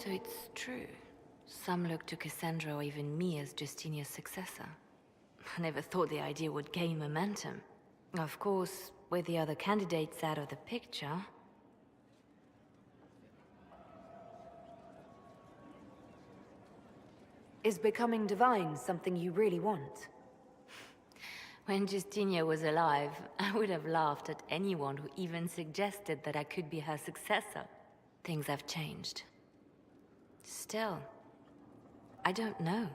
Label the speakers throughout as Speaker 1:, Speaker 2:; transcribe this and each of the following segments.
Speaker 1: So it's true. Some look to Cassandra or even me as Justinia's successor. I never thought the idea would gain momentum. Of course, with the other candidates out of the picture...
Speaker 2: Is becoming divine something you really want?
Speaker 1: When Justinia was alive, I would have laughed at anyone who even suggested that I could be her successor. Things have changed. Still, I don't know.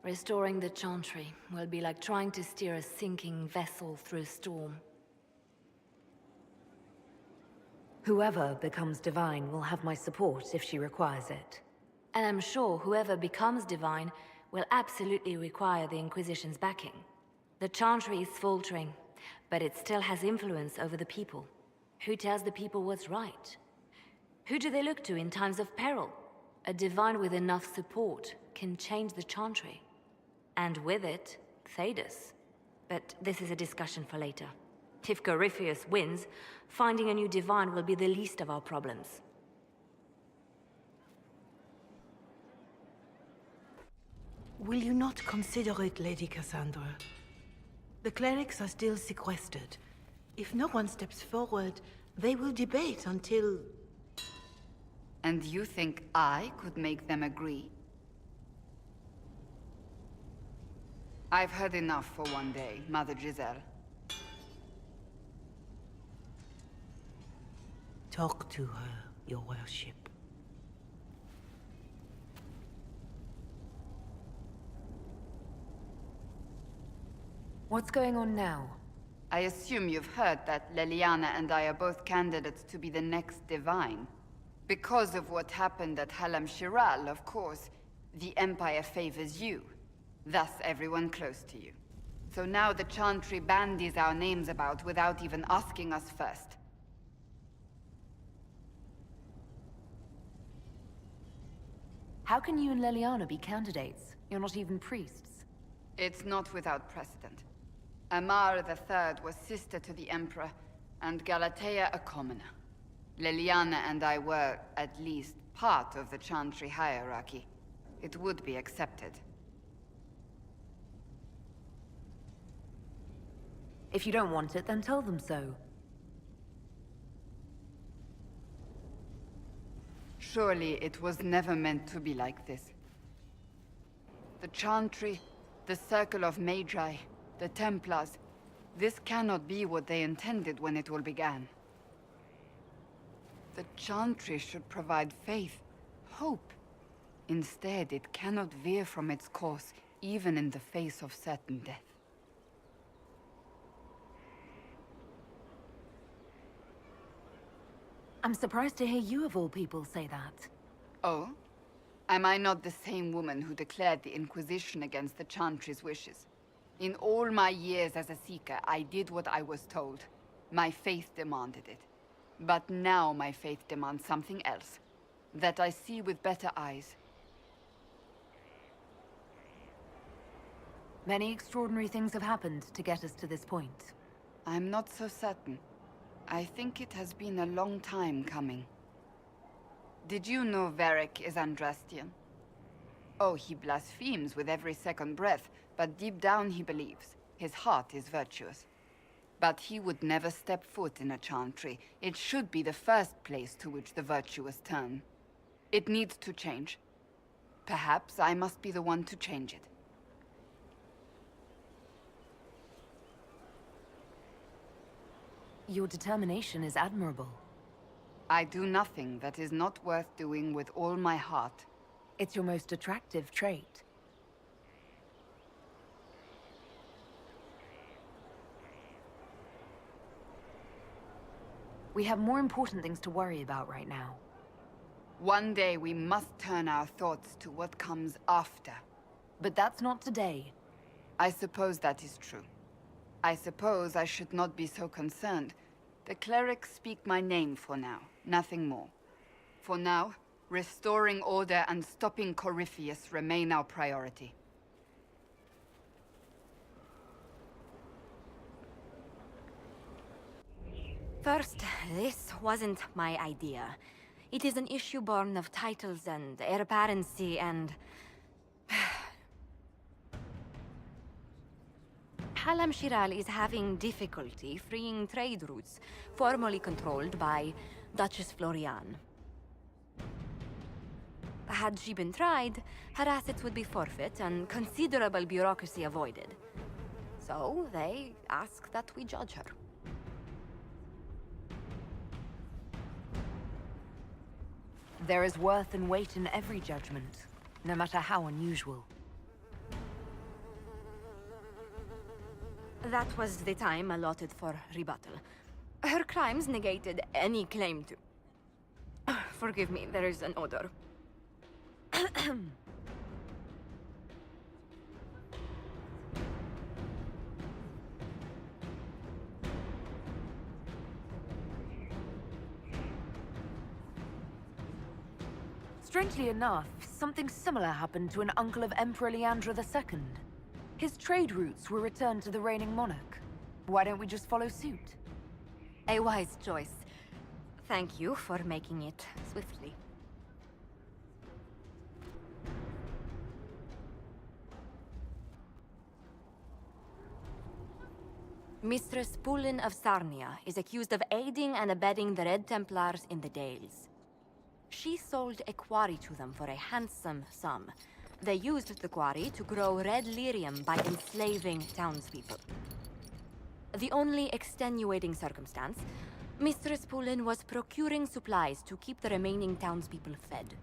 Speaker 1: Restoring the Chantry will be like trying to steer a sinking vessel through a storm.
Speaker 2: Whoever becomes divine will have my support if she requires it.
Speaker 1: And I'm sure whoever becomes divine will absolutely require the Inquisition's backing. The Chantry is faltering, but it still has influence over the people. Who tells the people what's right? Who do they look to in times of peril? A divine with enough support can change the Chantry. And with it, Thedas. But this is a discussion for later. If Corypheus wins, finding a new divine will be the least of our problems.
Speaker 3: Will you not consider it, Lady Cassandra? The clerics are still sequestered. If no one steps forward, they will debate until...
Speaker 4: And you think I could make them agree? I've heard enough for one day, Mother Giselle.
Speaker 3: Talk to her, your worship.
Speaker 2: What's going on now?
Speaker 4: I assume you've heard that Leliana and I are both candidates to be the next divine. Because of what happened at Halam Shiral, of course, the Empire favors you. Thus everyone close to you. So now the Chantry bandies our names about without even asking us first.
Speaker 2: How can you and Leliana be candidates? You're not even priests.
Speaker 4: It's not without precedent. Amar III was sister to the Emperor, and Galatea a commoner. Leliana and I were, at least, part of the Chantry hierarchy. It would be accepted.
Speaker 2: If you don't want it, then tell them so.
Speaker 4: Surely it was never meant to be like this. The Chantry, the Circle of Magi, the Templars, this cannot be what they intended when it all began. The Chantry should provide faith, hope. Instead, it cannot veer from its course, even in the face of certain death.
Speaker 2: I'm surprised to hear you of all people say that.
Speaker 4: Oh? Am I not the same woman who declared the Inquisition against the Chantry's wishes? In all my years as a Seeker, I did what I was told. My faith demanded it. But now my faith demands something else. That I see with better eyes.
Speaker 2: Many extraordinary things have happened to get us to this point.
Speaker 4: I'm not so certain. I think it has been a long time coming. Did you know Varric is Andrastian? Oh, he blasphemes with every second breath, but deep down he believes. His heart is virtuous. But he would never step foot in a Chantry. It should be the first place to which the virtuous turn. It needs to change. Perhaps I must be the one to change it.
Speaker 2: Your determination is admirable.
Speaker 4: I do nothing that is not worth doing with all my heart.
Speaker 2: It's your most attractive trait. We have more important things to worry about right now.
Speaker 4: One day we must turn our thoughts to what comes after.
Speaker 2: But that's not today.
Speaker 4: I suppose that is true. I suppose I should not be so concerned. The clerics speak my name for now, nothing more. For now, restoring order and stopping Corypheus remain our priority.
Speaker 5: First, this wasn't my idea.
Speaker 1: It is an issue born of titles and heir apparency and... Halam Shiral is having difficulty freeing trade routes formerly controlled by Duchess Florian. Had she been tried, her assets would be forfeit and considerable bureaucracy avoided. So they ask that we judge her.
Speaker 2: There is worth and weight in every judgment, no matter how unusual.
Speaker 1: That was the time allotted for rebuttal. Her crimes negated any claim to... Forgive me, there is an odor.
Speaker 2: Strangely enough, something similar happened to an uncle of Emperor Leandra II. His trade routes were returned to the reigning monarch. Why don't we just follow suit?
Speaker 1: A wise choice. Thank you for making it swiftly. Mistress Pulin of Sarnia is accused of aiding and abetting the Red Templars in the Dales. She sold a quarry to them for a handsome sum. They used the quarry to grow red lyrium by enslaving townspeople. The only extenuating circumstance, Mistress Pulin was procuring supplies to keep the remaining townspeople fed.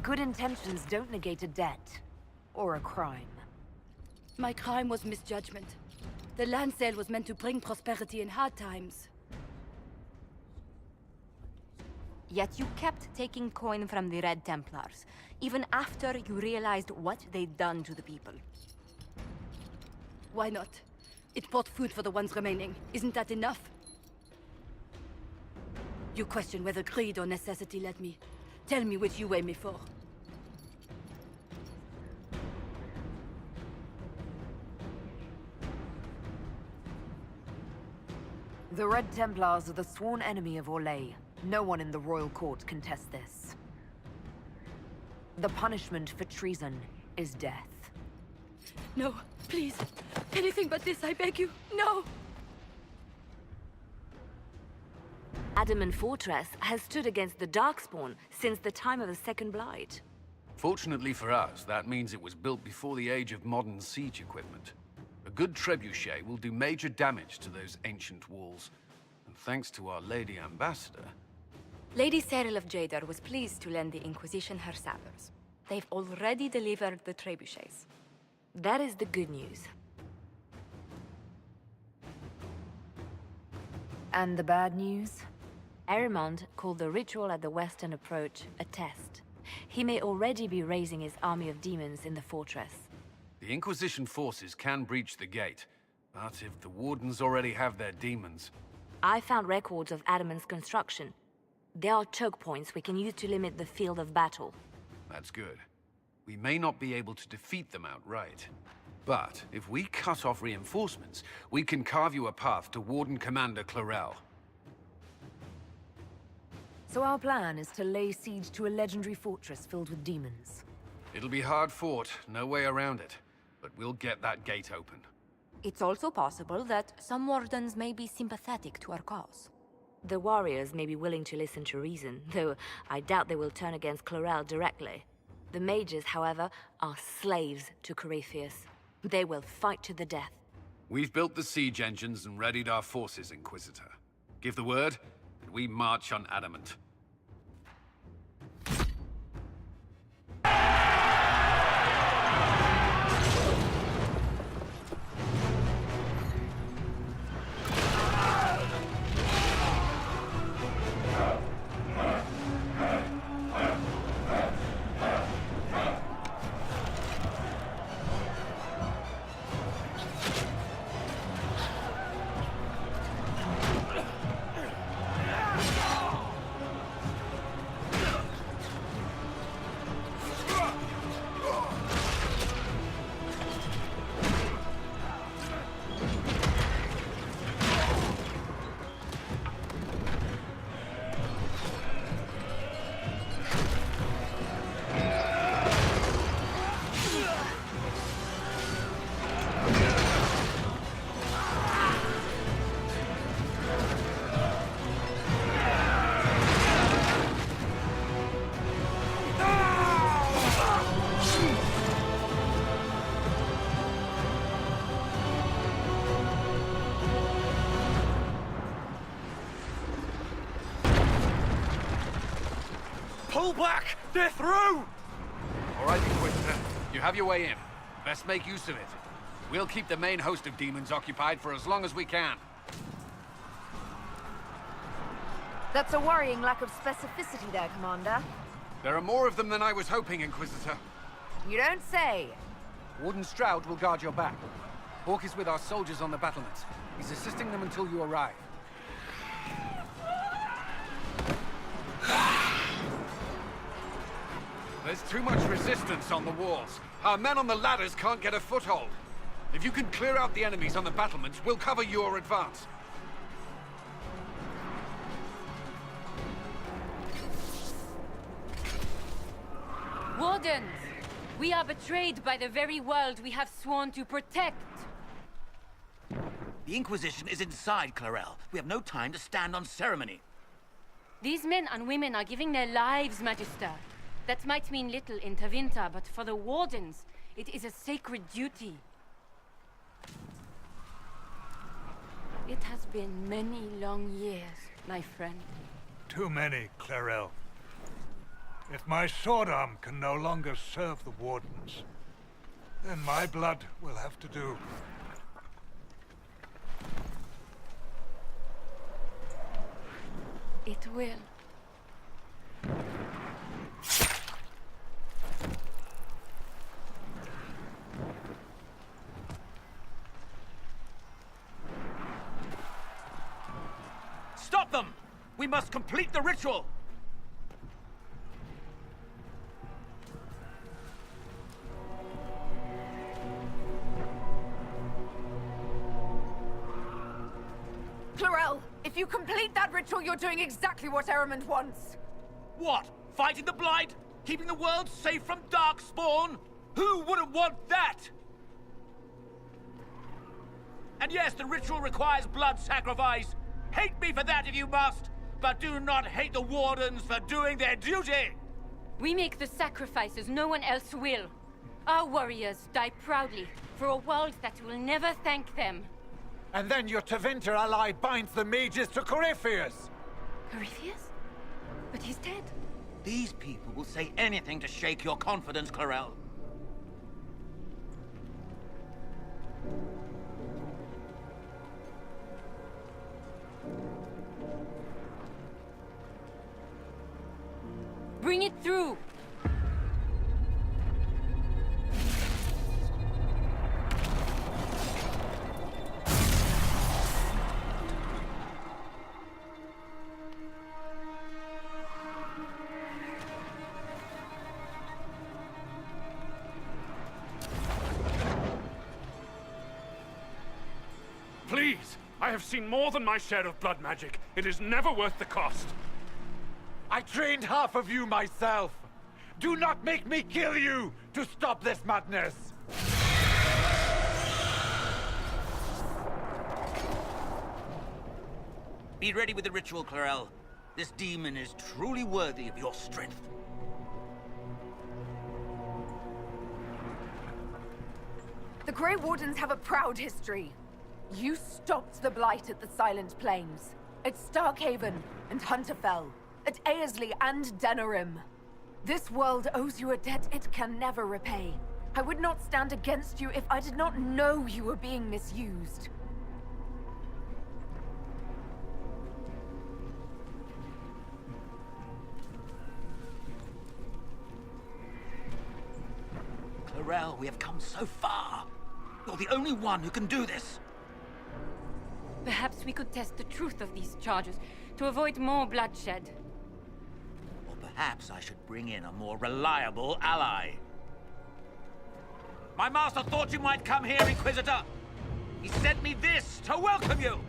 Speaker 2: Good intentions don't negate a debt. Or a crime.
Speaker 5: My crime was misjudgment. The land sale was meant to bring prosperity in hard times.
Speaker 1: Yet you kept taking coin from the Red Templars, even after you realized what they'd done to the people.
Speaker 5: Why not? It bought food for the ones remaining. Isn't that enough? You question whether greed or necessity led me. Tell me which you weigh me for.
Speaker 2: The Red Templars are the sworn enemy of Orlais. No one in the royal court can test this. The punishment for treason is death.
Speaker 5: No, please. Anything but this, I beg you. No!
Speaker 1: Adamant Fortress has stood against the Darkspawn since the time of the Second Blight.
Speaker 6: Fortunately for us, that means it was built before the age of modern siege equipment. A good trebuchet will do major damage to those ancient walls. And thanks to our Lady Ambassador...
Speaker 1: Lady Cyril of Jadar was pleased to lend the Inquisition her sabers. They've already delivered the trebuchets. That is the good news.
Speaker 2: And the bad news?
Speaker 1: Arimond called the ritual at the western approach a test. He may already be raising his army of demons in the fortress.
Speaker 6: The Inquisition forces can breach the gate, but if the Wardens already have their demons...
Speaker 1: I found records of Adamant's construction. There are choke points we can use to limit the field of battle.
Speaker 6: That's good. We may not be able to defeat them outright. But if we cut off reinforcements, we can carve you a path to Warden Commander Clarel.
Speaker 2: So our plan is to lay siege to a legendary fortress filled with demons.
Speaker 6: It'll be hard fought, no way around it. But we'll get that gate open.
Speaker 1: It's also possible that some Wardens may be sympathetic to our cause. The warriors may be willing to listen to reason, though I doubt they will turn against Clarel directly. The mages, however, are slaves to Corypheus. They will fight to the death.
Speaker 6: We've built the siege engines and readied our forces, Inquisitor. Give the word, and we march on Adamant.
Speaker 7: Pull back! They're through!
Speaker 6: All right, Inquisitor. You have your way in. Best make use of it. We'll keep the main host of demons occupied for as long as we can.
Speaker 2: That's a worrying lack of specificity there, Commander.
Speaker 6: There are more of them than I was hoping, Inquisitor.
Speaker 2: You don't say.
Speaker 6: Warden Stroud will guard your back. Hawk is with our soldiers on the battlements. He's assisting them until you arrive. There's too much resistance on the walls. Our men on the ladders can't get a foothold. If you can clear out the enemies on the battlements, we'll cover your advance.
Speaker 5: Wardens! We are betrayed by the very world we have sworn to protect.
Speaker 7: The Inquisition is inside, Clarel. We have no time to stand on ceremony.
Speaker 5: These men and women are giving their lives, Magister. That might mean little in Tavinta, but for the Wardens, it is a sacred duty. It has been many long years, my friend.
Speaker 8: Too many, Clarel. If my sword arm can no longer serve the Wardens, then my blood will have to do.
Speaker 5: It will.
Speaker 7: Stop them! We must complete the ritual!
Speaker 2: Clarel, if you complete that ritual, you're doing exactly what Ehrman wants.
Speaker 7: What? Fighting the Blight? Keeping the world safe from Darkspawn? Who wouldn't want that? And yes, the ritual requires blood sacrifice. Hate me for that if you must, but do not hate the Wardens for doing their duty!
Speaker 5: We make the sacrifices no one else will. Our warriors die proudly for a world that will never thank them.
Speaker 9: And then your Tavinta ally binds the mages to Corypheus!
Speaker 5: Corypheus? But he's dead.
Speaker 7: These people will say anything to shake your confidence, Clarel.
Speaker 5: Bring it through!
Speaker 10: Please! I have seen more than my share of blood magic. It is never worth the cost.
Speaker 9: I trained half of you myself! Do not make me kill you to stop this madness!
Speaker 7: Be ready with the ritual, Clarel. This demon is truly worthy of your strength.
Speaker 2: The Grey Wardens have a proud history. You stopped the Blight at the Silent Plains, at Starkhaven and Hunterfell, at Aesley and Denerim. This world owes you a debt it can never repay. I would not stand against you if I did not know you were being misused.
Speaker 7: Clarel, we have come so far. You're the only one who can do this.
Speaker 5: Perhaps we could test the truth of these charges to avoid more bloodshed.
Speaker 7: Or perhaps I should bring in a more reliable ally. My master thought you might come here, Inquisitor. He sent me this to welcome you.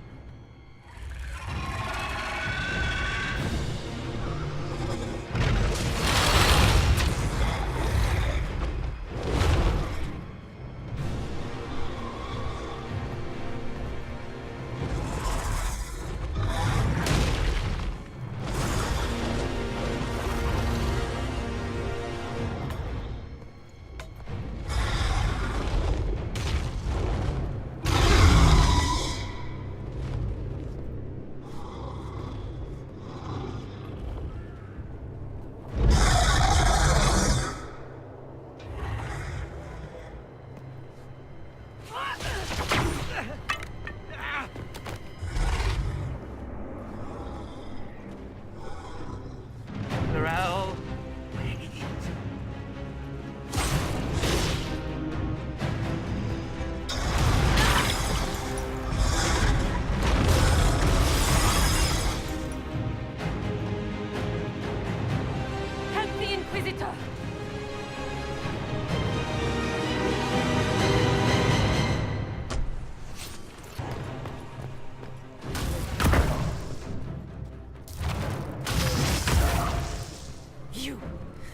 Speaker 5: Inquisitor!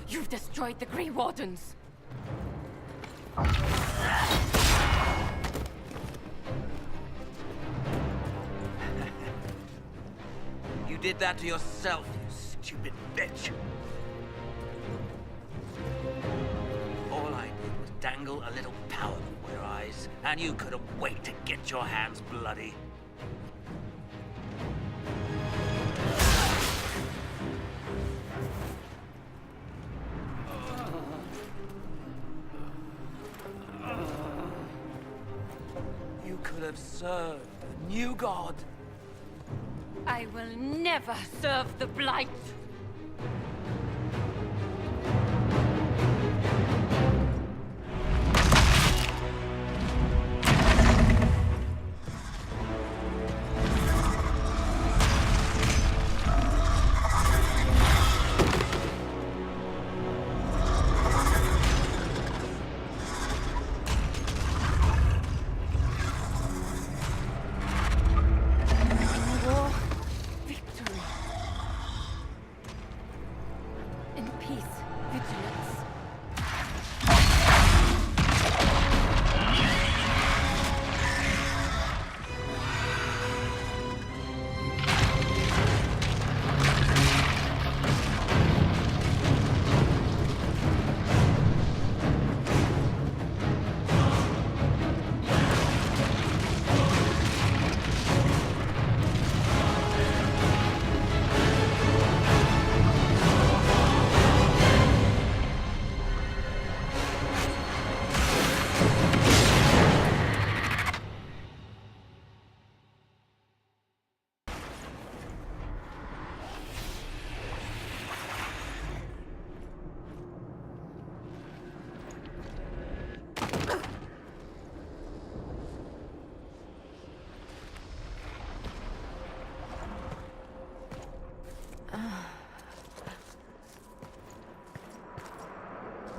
Speaker 5: You've destroyed the Grey Wardens!
Speaker 7: You did that to yourself, you stupid bitch. All I did was dangle a little power before your eyes, and you couldn't wait to get your hands bloody. You could have served the new god.
Speaker 5: I will never serve the Blight!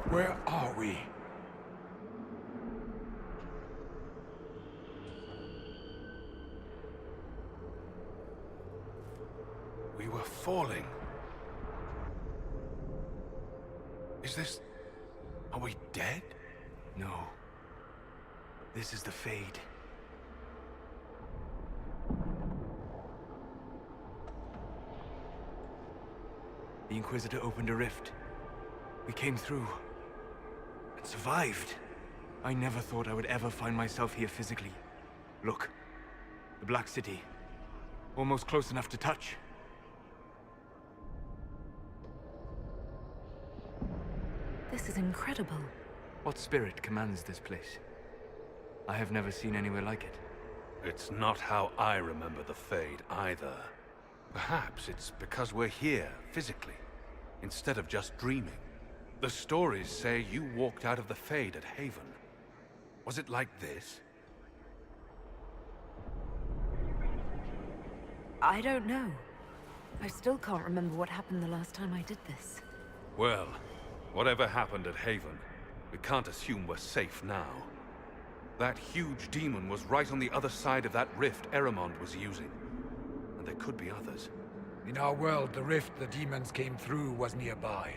Speaker 9: Where are we?
Speaker 6: We were falling. Is this... Are we dead?
Speaker 11: No. This is the Fade. The Inquisitor opened a rift. We came through. And survived. I never thought I would ever find myself here physically. Look. The Black City. Almost close enough to touch.
Speaker 1: This is incredible.
Speaker 11: What spirit commands this place? I have never seen anywhere like it.
Speaker 6: It's not how I remember the Fade, either. Perhaps it's because we're here, physically, instead of just dreaming. The stories say you walked out of the Fade at Haven. Was it like this?
Speaker 1: I don't know. I still can't remember what happened the last time I did this.
Speaker 6: Well, whatever happened at Haven, we can't assume we're safe now. That huge demon was right on the other side of that rift Eramond was using. And there could be others.
Speaker 9: In our world, the rift the demons came through was nearby.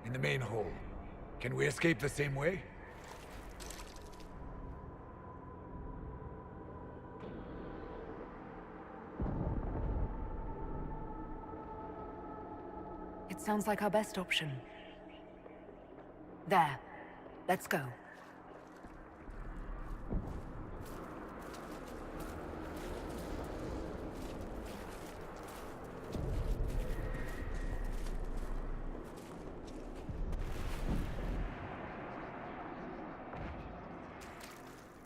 Speaker 9: In the main hall. Can we escape the same way?
Speaker 2: It sounds like our best option. There. Let's go.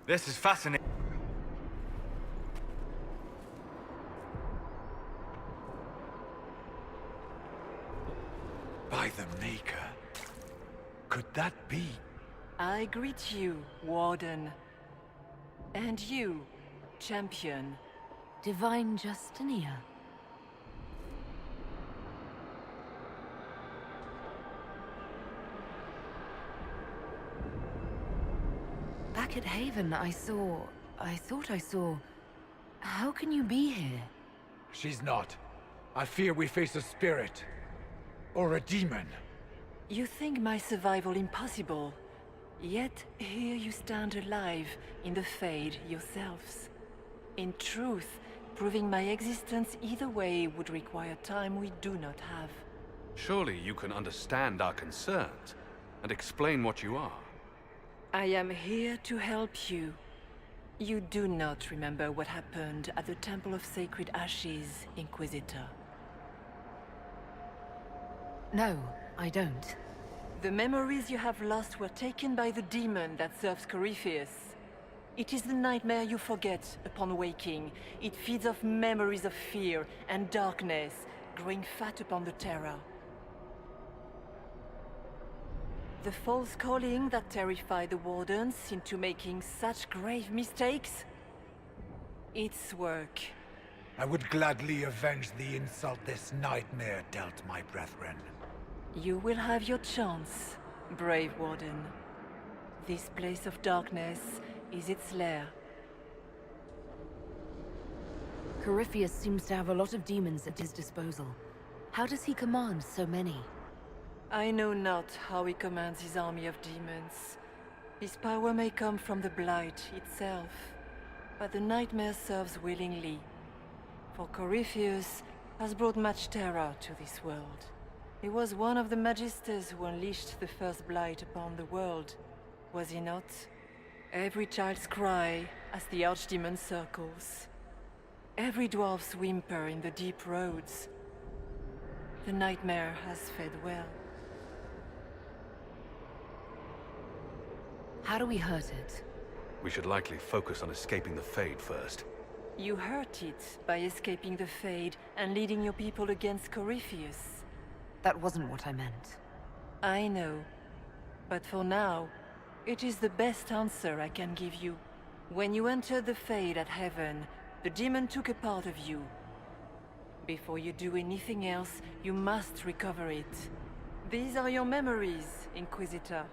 Speaker 11: This is fascinating.
Speaker 9: By the Maker. Could that be?
Speaker 12: I greet you, Warden. And you, Champion.
Speaker 1: Divine Justinia.
Speaker 2: back at Haven, I thought I saw... How can you be here?
Speaker 9: She's not. I fear we face a spirit. Or a demon.
Speaker 12: You think my survival impossible, yet here you stand alive in the Fade yourselves. In truth, proving my existence either way would require time we do not have.
Speaker 6: Surely you can understand our concerns and explain what you are.
Speaker 12: I am here to help you. You do not remember what happened at the Temple of Sacred Ashes, Inquisitor.
Speaker 2: No, I don't.
Speaker 12: The memories you have lost were taken by the demon that serves Corypheus. It is the nightmare you forget upon waking. It feeds off memories of fear and darkness, growing fat upon the terror. The false calling that terrified the Wardens into making such grave mistakes? Its work.
Speaker 9: I would gladly avenge the insult this nightmare dealt my brethren.
Speaker 12: You will have your chance, brave Warden. This place of darkness is its lair.
Speaker 2: Corypheus seems to have a lot of demons at his disposal. How does he command so many?
Speaker 12: I know not how he commands his army of demons. His power may come from the Blight itself, but the nightmare serves willingly. For Corypheus has brought much terror to this world. He was one of the Magisters who unleashed the first Blight upon the world, was he not? Every child's cry as the Archdemon circles. Every dwarf's whimper in the deep roads. The nightmare has fed well.
Speaker 2: How do we hurt it?
Speaker 6: We should likely focus on escaping the Fade first.
Speaker 12: You hurt it by escaping the Fade and leading your people against Corypheus.
Speaker 2: That wasn't what I meant.
Speaker 12: I know. But for now, it is the best answer I can give you. When you entered the Fade at Heaven, the demon took a part of you. Before you do anything else, you must recover it. These are your memories, Inquisitor.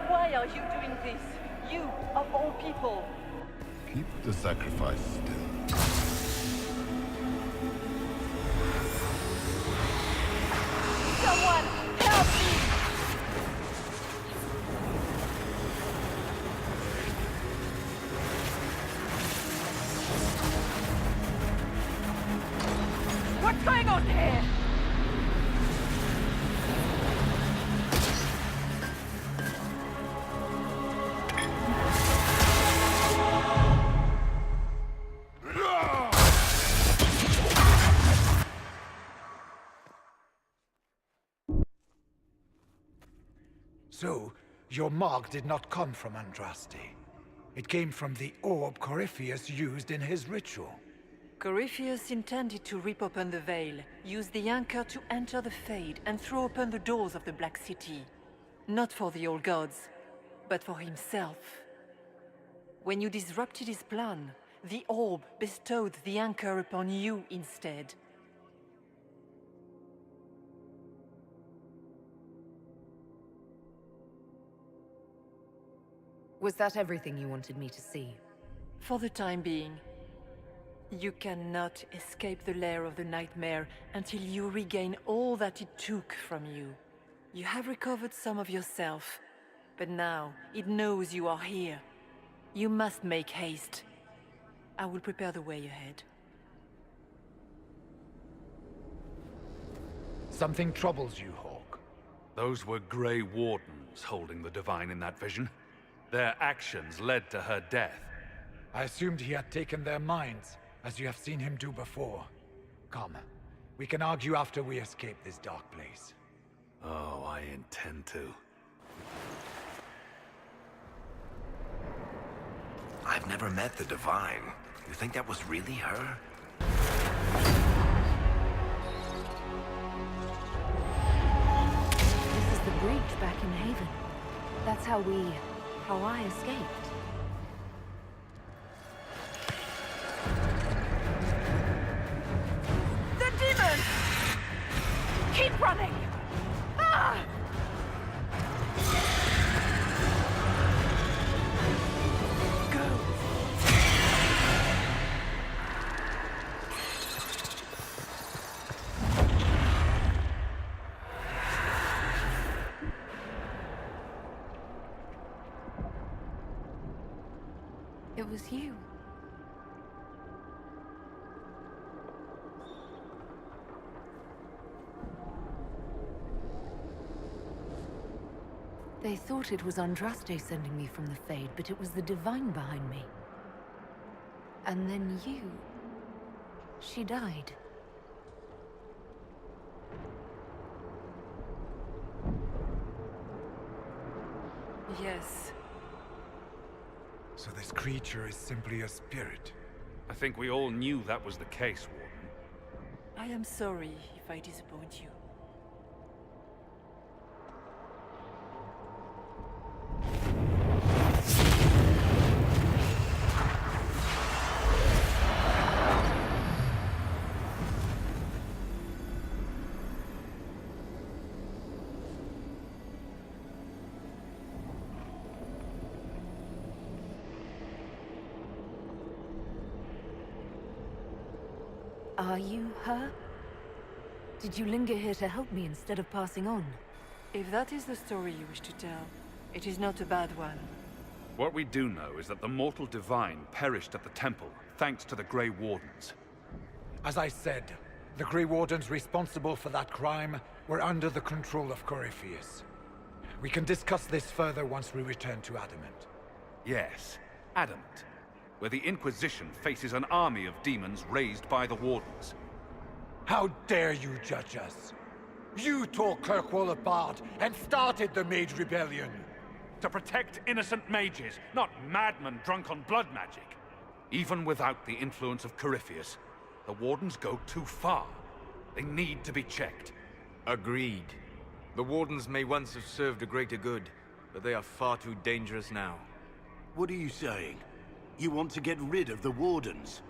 Speaker 12: Why are you doing this? You, of all people!
Speaker 13: Keep the sacrifice still.
Speaker 12: Someone, help me!
Speaker 2: What's going on here?
Speaker 9: So, your mark did not come from Andraste. It came from the orb Corypheus used in his ritual.
Speaker 12: Corypheus intended to rip open the veil, use the anchor to enter the Fade, and throw open the doors of the Black City. Not for the old gods, but for himself. When you disrupted his plan, the orb bestowed the anchor upon you instead.
Speaker 2: Was that everything you wanted me to see?
Speaker 12: For the time being. You cannot escape the lair of the nightmare until you regain all that it took from you. You have recovered some of yourself, but now it knows you are here. You must make haste. I will prepare the way ahead.
Speaker 9: Something troubles you, Hawk.
Speaker 6: Those were Grey Wardens holding the Divine in that vision. Their actions led to her death.
Speaker 9: I assumed he had taken their minds, as you have seen him do before. Come, we can argue after we escape this dark place.
Speaker 6: Oh, I intend to.
Speaker 14: never met the Divine. You think that was really her?
Speaker 1: This is the breach back in Haven. That's how I escaped.
Speaker 2: The demon! Keep running! Ah!
Speaker 1: It was you. They thought it was Andraste sending me from the Fade, but it was the Divine behind me. And then you... She died.
Speaker 12: Yes.
Speaker 9: So this creature is simply a spirit?
Speaker 10: I think we all knew that was the case, Warden.
Speaker 12: I am sorry if I disappoint you.
Speaker 1: Are you her? Did you linger here to help me instead of passing on?
Speaker 12: If that is the story you wish to tell, it is not a bad one.
Speaker 10: What we do know is that the mortal Divine perished at the temple, thanks to the Grey Wardens.
Speaker 9: As I said, the Grey Wardens responsible for that crime were under the control of Corypheus. We can discuss this further once we return to Adamant.
Speaker 10: Yes, Adamant, where the Inquisition faces an army of demons raised by the Wardens.
Speaker 9: How dare you judge us? You tore Kirkwall apart and started the Mage Rebellion!
Speaker 10: To protect innocent mages, not madmen drunk on blood magic. Even without the influence of Corypheus, the Wardens go too far. They need to be checked.
Speaker 11: Agreed. The Wardens may once have served a greater good, but they are far too dangerous now.
Speaker 15: What are you saying? You want to get rid of the Wardens?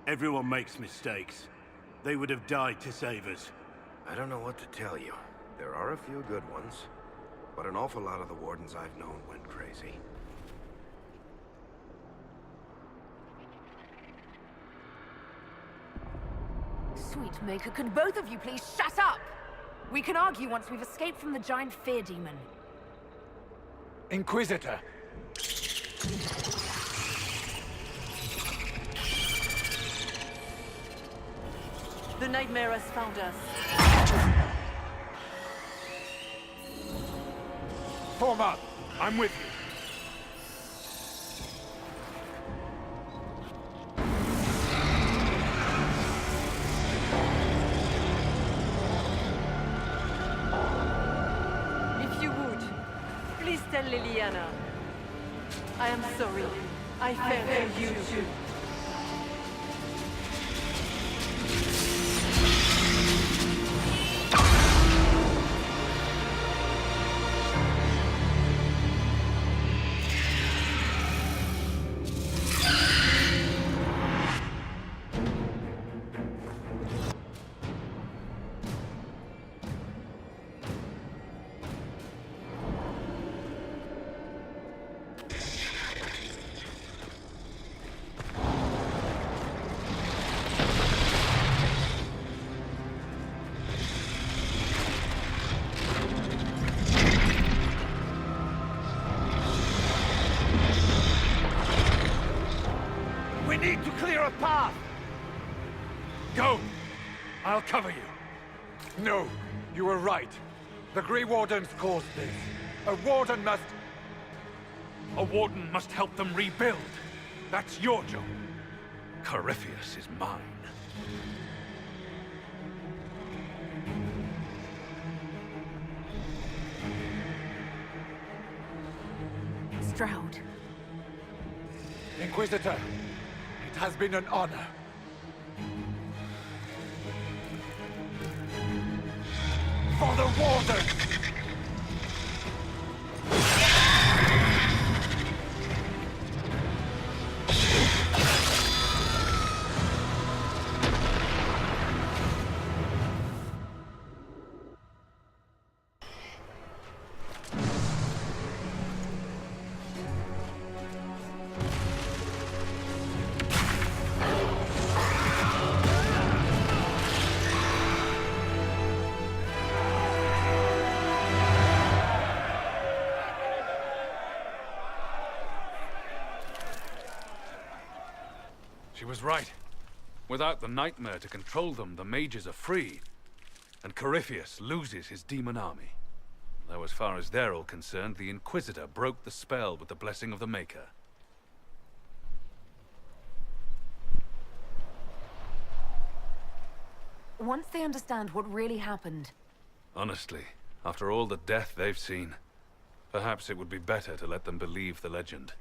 Speaker 15: Everyone makes mistakes. They would have died to save us.
Speaker 14: I don't know what to tell you. There are a few good ones, but an awful lot of the Wardens I've known went crazy.
Speaker 2: Sweet Maker, could both of you please shut up? We can argue once we've escaped from the giant fear demon.
Speaker 9: Inquisitor!
Speaker 12: The nightmare has found us.
Speaker 9: Form up!
Speaker 10: I'm with you.
Speaker 12: If you would, please tell Liliana. I am sorry. I failed you too.
Speaker 9: We need to clear a path!
Speaker 10: Go! I'll cover you.
Speaker 9: No, you were right. The Grey Wardens caused this. A Warden must...
Speaker 10: A Warden must help them rebuild. That's your job. Corypheus is mine.
Speaker 1: Stroud.
Speaker 9: Inquisitor, it has been an honor. For the Warden!
Speaker 10: She was right. Without the nightmare to control them, the mages are freed. And Corypheus loses his demon army. Though as far as they're all concerned, the Inquisitor broke the spell with the blessing of the Maker.
Speaker 2: Once they understand what really happened...
Speaker 10: Honestly, after all the death they've seen, perhaps it would be better to let them believe the legend.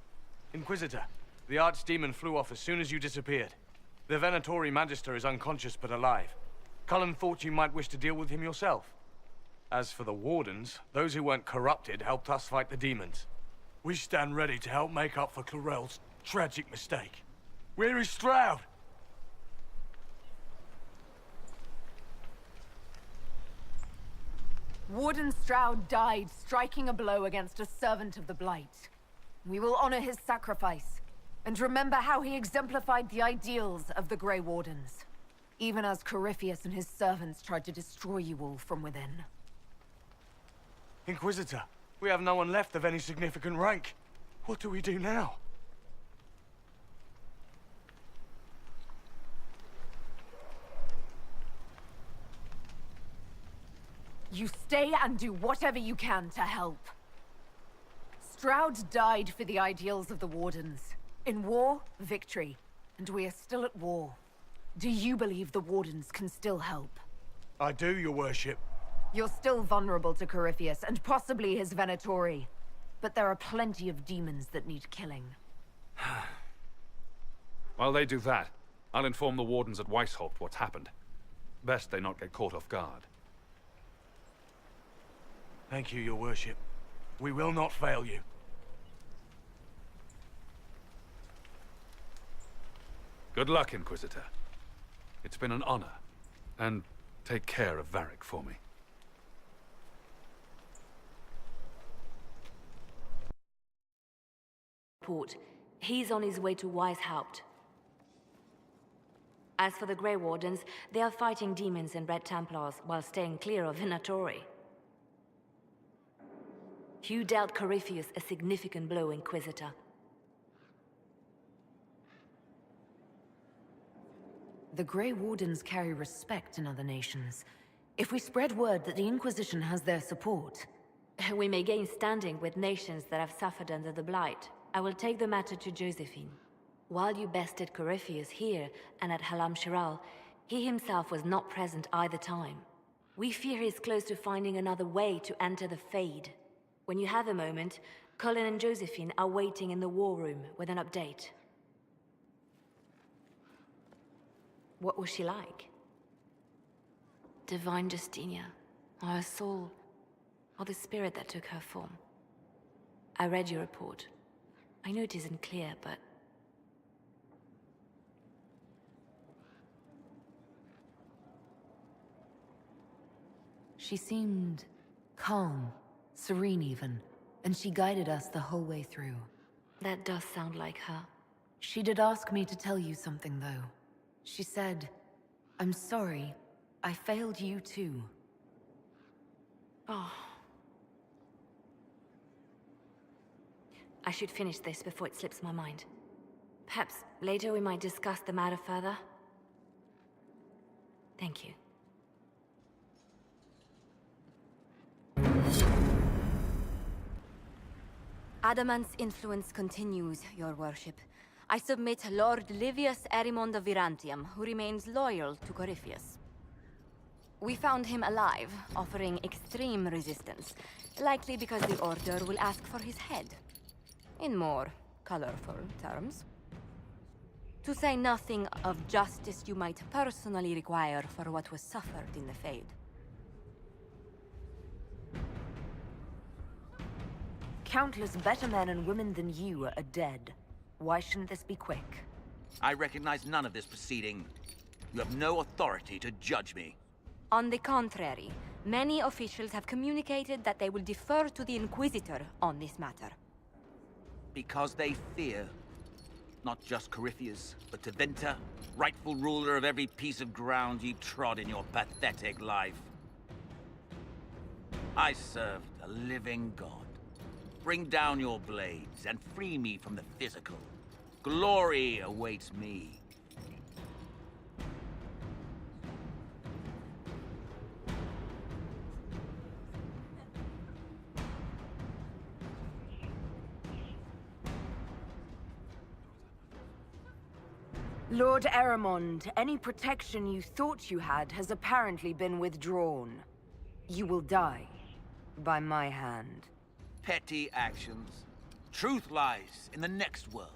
Speaker 11: Inquisitor, the Archdemon flew off as soon as you disappeared. The Venatori Magister is unconscious but alive. Cullen thought you might wish to deal with him yourself. As for the Wardens, those who weren't corrupted helped us fight the demons.
Speaker 8: We stand ready to help make up for Clarel's tragic mistake. Where is Stroud?
Speaker 2: Warden Stroud died striking a blow against a servant of the Blight. We will honor his sacrifice, and remember how he exemplified the ideals of the Grey Wardens, even as Corypheus and his servants tried to destroy you all from within.
Speaker 11: Inquisitor, we have no one left of any significant rank. What do we do now?
Speaker 2: You stay and do whatever you can to help. Stroud died for the ideals of the Wardens. In war, victory. And we are still at war. Do you believe the Wardens can still help?
Speaker 8: I do, your worship.
Speaker 2: You're still vulnerable to Corypheus, and possibly his Venatori. But there are plenty of demons that need killing.
Speaker 10: While they do that, I'll inform the Wardens at Weishaupt what's happened. Best they not get caught off guard.
Speaker 8: Thank you, your worship. We will not fail you.
Speaker 10: Good luck, Inquisitor. It's been an honor. And take care of Varric for me.
Speaker 1: Port. He's on his way to Weishaupt. As for the Grey Wardens, they are fighting demons and Red Templars while staying clear of Venatori. You dealt Corypheus a significant blow, Inquisitor.
Speaker 2: The Grey Wardens carry respect in other nations. If we spread word that the Inquisition has their support...
Speaker 1: We may gain standing with nations that have suffered under the Blight. I will take the matter to Josephine. While you bested Corypheus here and at Halam Shiral, he himself was not present either time. We fear he's close to finding another way to enter the Fade. When you have a moment, Colin and Josephine are waiting in the war room with an update. What was she like? Divine Justinia, or her soul, or the spirit that took her form. I read your report. I know it isn't clear, but...
Speaker 2: She seemed calm, serene even, and she guided us the whole way through.
Speaker 1: That does sound like her.
Speaker 2: She did ask me to tell you something, though. She said, "I'm sorry, I failed you too."
Speaker 1: Oh. I should finish this before it slips my mind. Perhaps later we might discuss the matter further. Thank you.
Speaker 5: Adamant's influence continues, your worship. I submit Lord Livius Erimond of Virantium, who remains loyal to Corypheus. We found him alive, offering extreme resistance, likely because the Order will ask for his head. In more colorful terms. To say nothing of justice you might personally require for what was suffered in the Fade.
Speaker 2: Countless better men and women than you are dead. Why shouldn't this be quick?
Speaker 7: I recognize none of this proceeding. You have no authority to judge me.
Speaker 5: On the contrary, many officials have communicated that they will defer to the Inquisitor on this matter.
Speaker 7: Because they fear. Not just Corypheus, but Teventa, rightful ruler of every piece of ground you trod in your pathetic life. I served a living god. Bring down your blades and free me from the physical. Glory awaits me.
Speaker 2: Lord Eramond, any protection you thought you had has apparently been withdrawn. You will die. By my hand.
Speaker 7: Petty actions. Truth lies in the next world.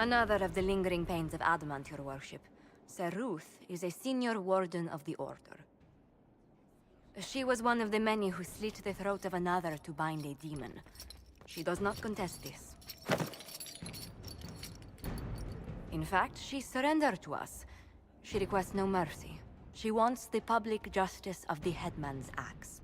Speaker 5: Another of the lingering pains of Adamant, your worship. Sir Ruth is a senior warden of the Order. She was one of the many who slit the throat of another to bind a demon. She does not contest this. In fact, she surrendered to us. She requests no mercy. She wants the public justice of the headman's axe.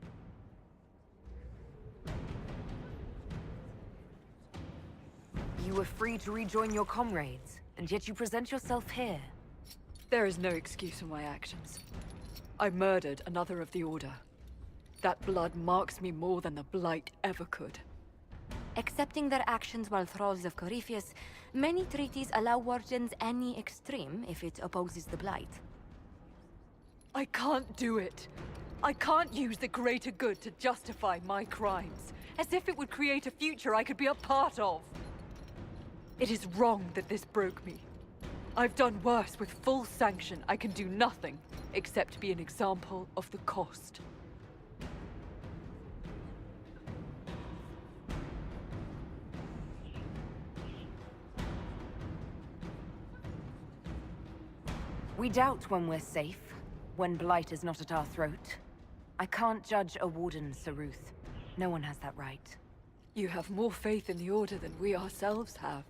Speaker 2: You were free to rejoin your comrades, and yet you present yourself here.
Speaker 12: There is no excuse for my actions. I murdered another of the Order. That blood marks me more than the Blight ever could.
Speaker 5: Accepting their actions while thralls of Corypheus, many treaties allow wardens any extreme if it opposes the Blight.
Speaker 12: I can't do it. I can't use the greater good to justify my crimes, as if it would create a future I could be a part of. It is wrong that this broke me. I've done worse with full sanction. I can do nothing except be an example of the cost.
Speaker 2: We doubt when we're safe, when Blight is not at our throat. I can't judge a warden, Sir Ruth. No one has that right.
Speaker 12: You have more faith in the Order than we ourselves have.